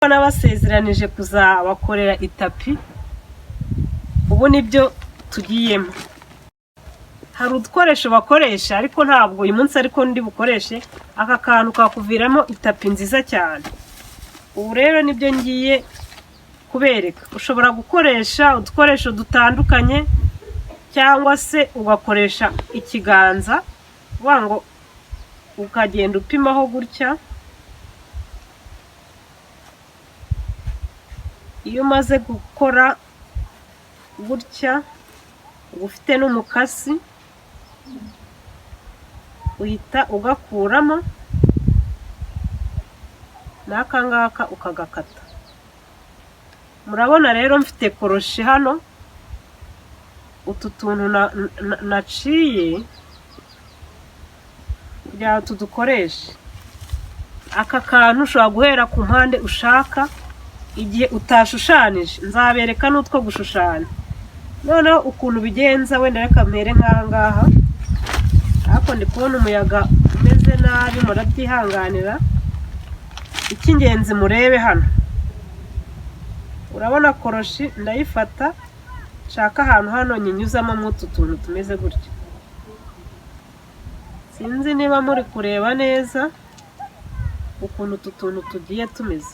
nabasezeranije kuzabakorera itapi, ubu nibyo tugiyemo. Hari udukoresho bakoresha ariko ntabwo uyu munsi ariko ndi bukoreshe. Aka kantu kakuviramo itapi nziza cyane. Ubu rero nibyo ngiye kubereka. Ushobora gukoresha udukoresho dutandukanye cyangwa se ugakoresha ikiganza, uvuga ngo ukagenda upimaho gutya. Iyo umaze gukora gutya, uba ufite n'umukasi, uhita ugakuramo n'aka ngaka ukagakata. Murabona rero mfite koroshi hano, utu tuntu naciye kugira ngo tudukoreshe. Aka kantu ushobora guhera ku mpande ushaka. Igihe utashushanije nzabereka n'utwo gushushanya. Noneho ukuntu bigenza, wenda reka mpere nk'aha ngaha. Ariko ndi kubona umuyaga umeze nabi, murabyihanganira. Icy'ingenzi murebe hano, urabona koroshi ndayifata, nshaka ahantu hano nyinyuzamo mw'utu tuntu tumeze gutya. Sinzi niba muri kureba neza ukuntu utu tuntu tugiye tumeze.